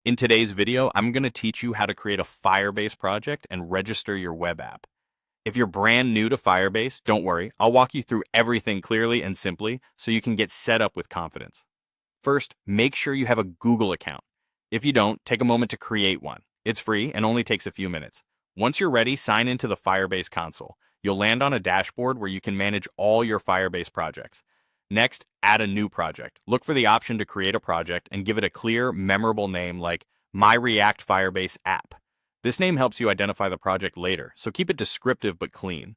In today's video, I'm going to teach you how to create a Firebase project and register your web app. If you're brand new to Firebase, don't worry, I'll walk you through everything clearly and simply so you can get set up with confidence. First, make sure you have a Google account. If you don't, take a moment to create one. It's free and only takes a few minutes. Once you're ready, sign into the Firebase console. You'll land on a dashboard where you can manage all your Firebase projects. Next, add a new project. Look for the option to create a project and give it a clear, memorable name like My React Firebase App. This name helps you identify the project later, so keep it descriptive but clean.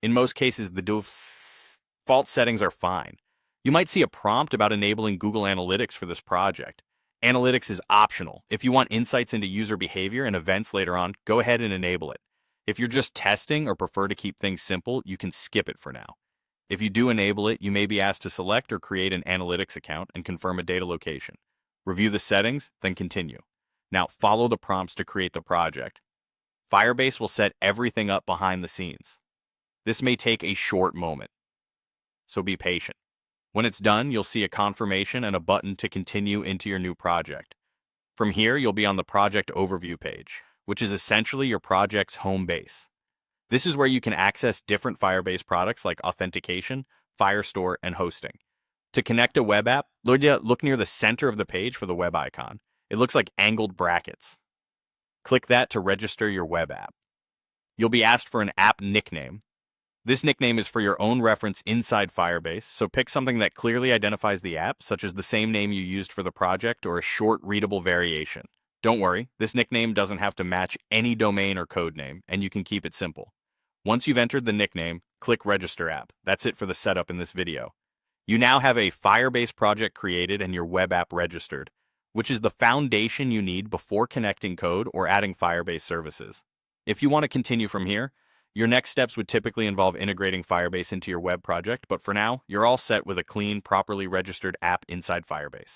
In most cases, the default settings are fine. You might see a prompt about enabling Google Analytics for this project. Analytics is optional. If you want insights into user behavior and events later on, go ahead and enable it. If you're just testing or prefer to keep things simple, you can skip it for now. If you do enable it, you may be asked to select or create an analytics account and confirm a data location. Review the settings, then continue. Now follow the prompts to create the project. Firebase will set everything up behind the scenes. This may take a short moment, so be patient. When it's done, you'll see a confirmation and a button to continue into your new project. From here, you'll be on the project overview page, which is essentially your project's home base. This is where you can access different Firebase products like authentication, Firestore, and hosting. To connect a web app, look near the center of the page for the web icon. It looks like angled brackets. Click that to register your web app. You'll be asked for an app nickname. This nickname is for your own reference inside Firebase, so pick something that clearly identifies the app, such as the same name you used for the project or a short, readable variation. Don't worry, this nickname doesn't have to match any domain or code name, and you can keep it simple. Once you've entered the nickname, click Register App. That's it for the setup in this video. You now have a Firebase project created and your web app registered, which is the foundation you need before connecting code or adding Firebase services. If you want to continue from here, your next steps would typically involve integrating Firebase into your web project, but for now, you're all set with a clean, properly registered app inside Firebase.